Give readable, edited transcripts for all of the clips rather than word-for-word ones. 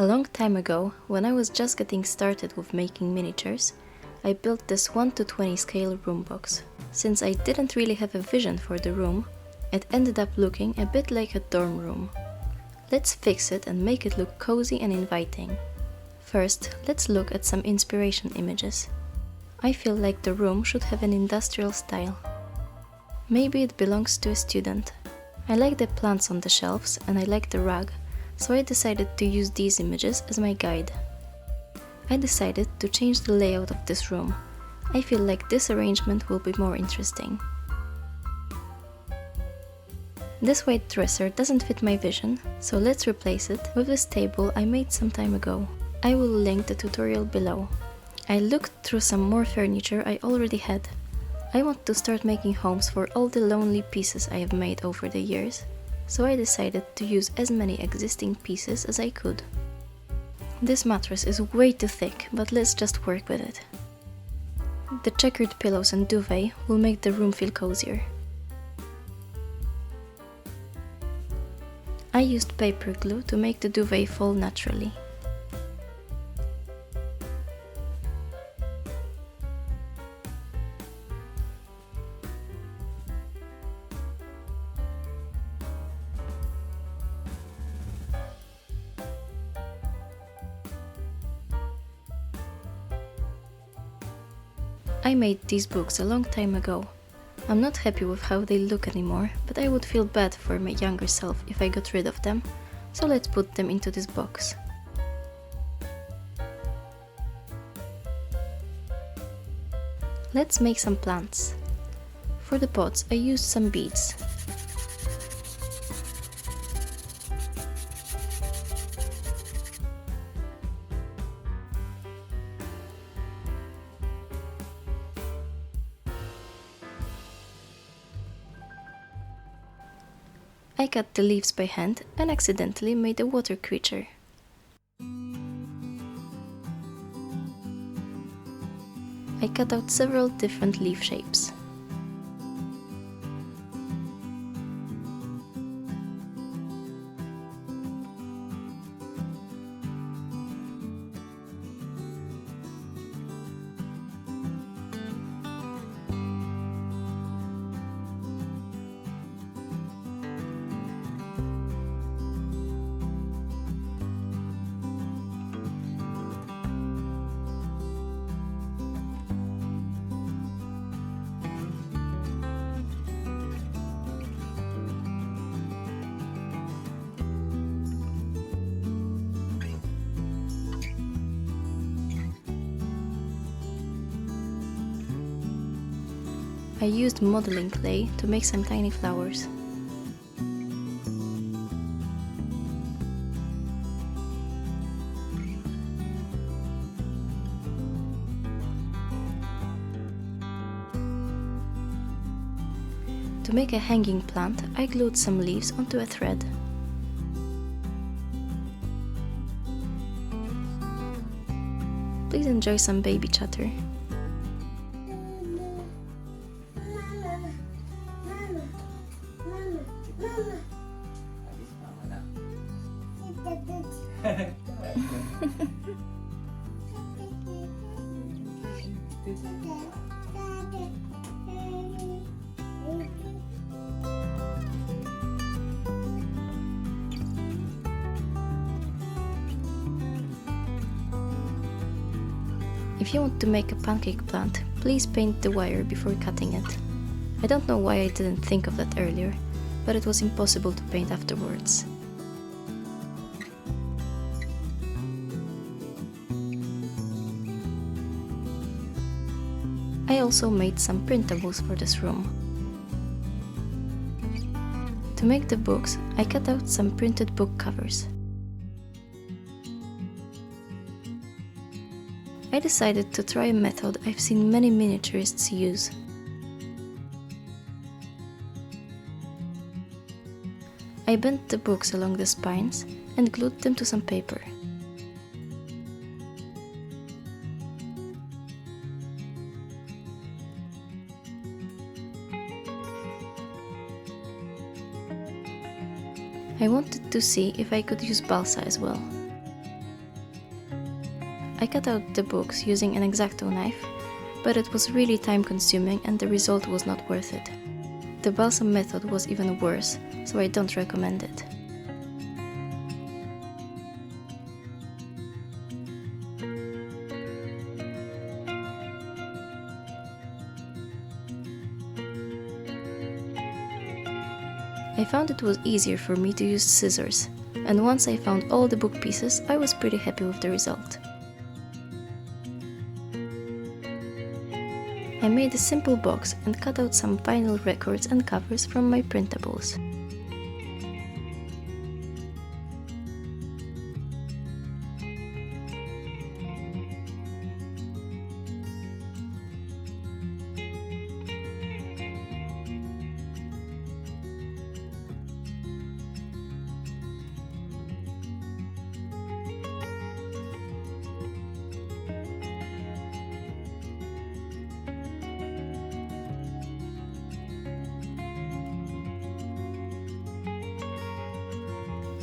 A long time ago, when I was just getting started with making miniatures, I built this 1:20 scale room box. Since I didn't really have a vision for the room, it ended up looking a bit like a dorm room. Let's fix it and make it look cozy and inviting. First, let's look at some inspiration images. I feel like the room should have an industrial style. Maybe it belongs to a student. I like the plants on the shelves and I like the rug, so I decided to use these images as my guide. I decided to change the layout of this room. I feel like this arrangement will be more interesting. This white dresser doesn't fit my vision, so let's replace it with this table I made some time ago. I will link the tutorial below. I looked through some more furniture I already had. I want to start making homes for all the lonely pieces I have made over the years, so I decided to use as many existing pieces as I could. This mattress is way too thick, but let's just work with it. The checkered pillows and duvet will make the room feel cozier. I used paper glue to make the duvet fall naturally. I made these books a long time ago. I'm not happy with how they look anymore, but I would feel bad for my younger self if I got rid of them, so let's put them into this box. Let's make some plants. For the pots, I used some beads. I cut the leaves by hand and accidentally made a water creature. I cut out several different leaf shapes. I used modeling clay to make some tiny flowers. To make a hanging plant, I glued some leaves onto a thread. Please enjoy some baby chatter. If you want to make a pancake plant, please paint the wire before cutting it. I don't know why I didn't think of that earlier, but it was impossible to paint afterwards. I also made some printables for this room. To make the books, I cut out some printed book covers. I decided to try a method I've seen many miniaturists use. I bent the books along the spines and glued them to some paper. I wanted to see if I could use balsa as well. I cut out the books using an X-Acto knife, but it was really time consuming and the result was not worth it. The balsam method was even worse, so I don't recommend it. I found it was easier for me to use scissors, and once I found all the book pieces, I was pretty happy with the result. I made a simple box and cut out some vinyl records and covers from my printables.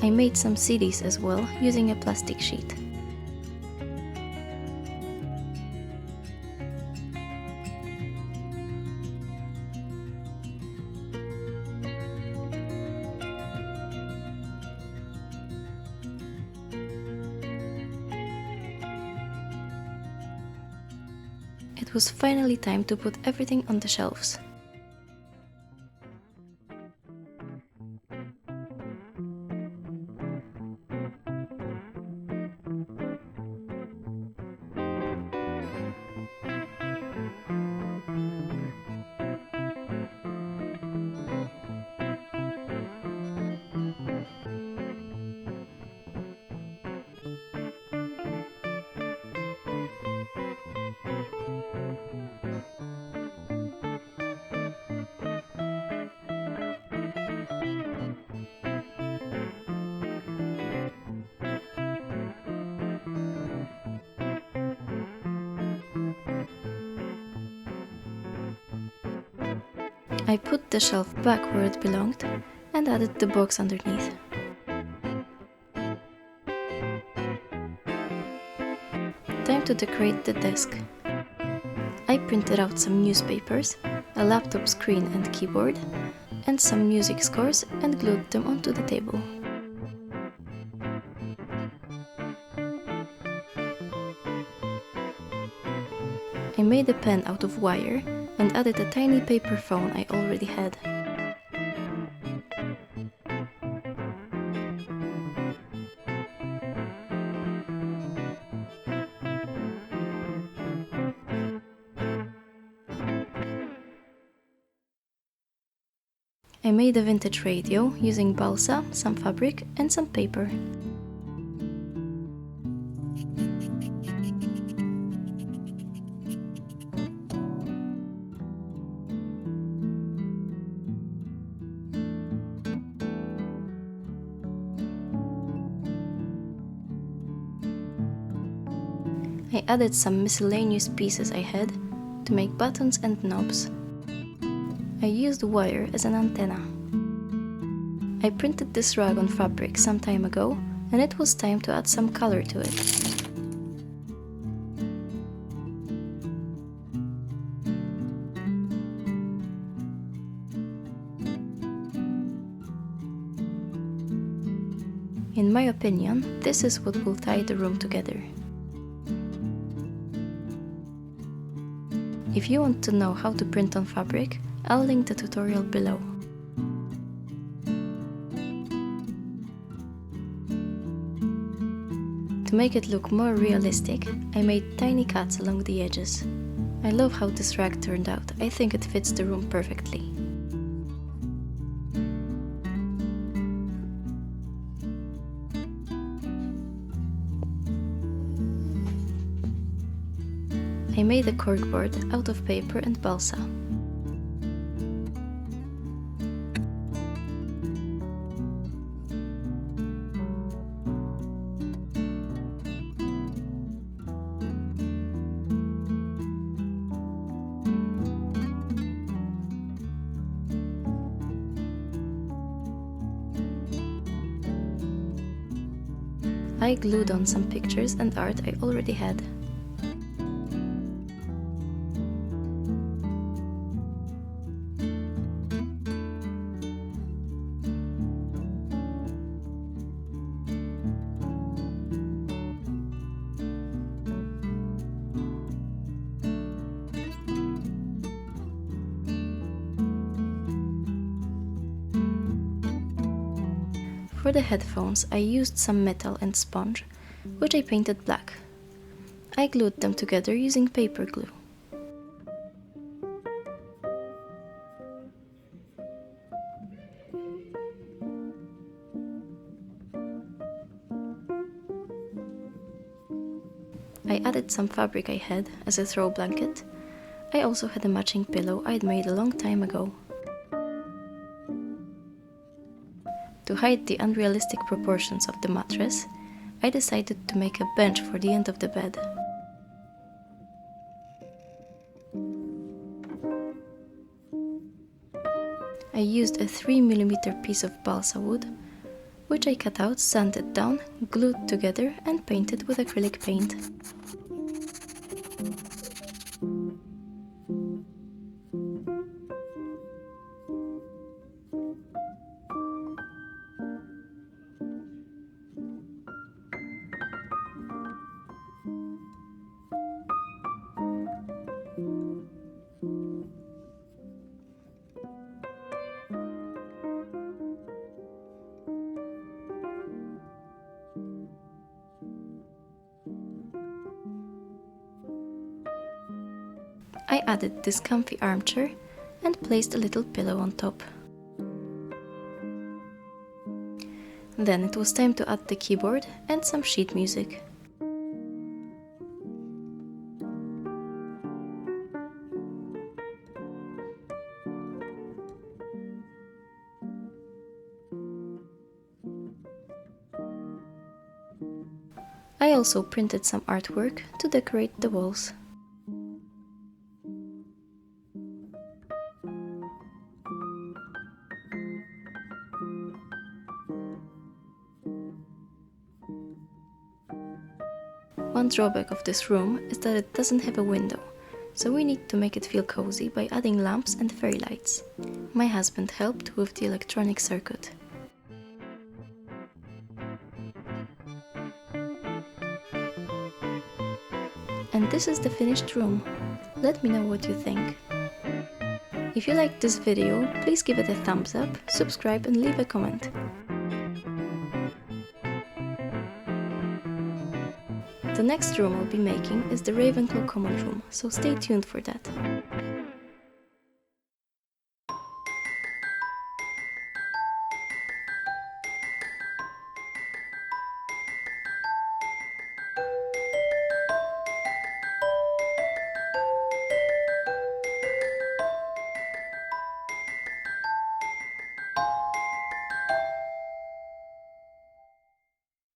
I made some CDs as well, using a plastic sheet. It was finally time to put everything on the shelves. I put the shelf back where it belonged and added the box underneath. Time to decorate the desk. I printed out some newspapers, a laptop screen and keyboard, and some music scores and glued them onto the table. I made a pen out of wire and added a tiny paper phone I already had. I made a vintage radio using balsa, some fabric and some paper. I added some miscellaneous pieces I had to make buttons and knobs. I used wire as an antenna. I printed this rug on fabric some time ago, and it was time to add some color to it. In my opinion, this is what will tie the room together. If you want to know how to print on fabric, I'll link the tutorial below. To make it look more realistic, I made tiny cuts along the edges. I love how this rug turned out. I think it fits the room perfectly. I made a corkboard out of paper and balsa. I glued on some pictures and art I already had. For the headphones, I used some metal and sponge, which I painted black. I glued them together using paper glue. I added some fabric I had as a throw blanket. I also had a matching pillow I'd made a long time ago. To hide the unrealistic proportions of the mattress, I decided to make a bench for the end of the bed. I used a 3mm piece of balsa wood, which I cut out, sanded down, glued together and painted with acrylic paint. I added this comfy armchair and placed a little pillow on top. Then it was time to add the keyboard and some sheet music. I also printed some artwork to decorate the walls. One drawback of this room is that it doesn't have a window, so we need to make it feel cozy by adding lamps and fairy lights. My husband helped with the electronic circuit. And this is the finished room. Let me know what you think. If you liked this video, please give it a thumbs up, subscribe and leave a comment. The next room I'll be making is the Ravenclaw common room, so stay tuned for that.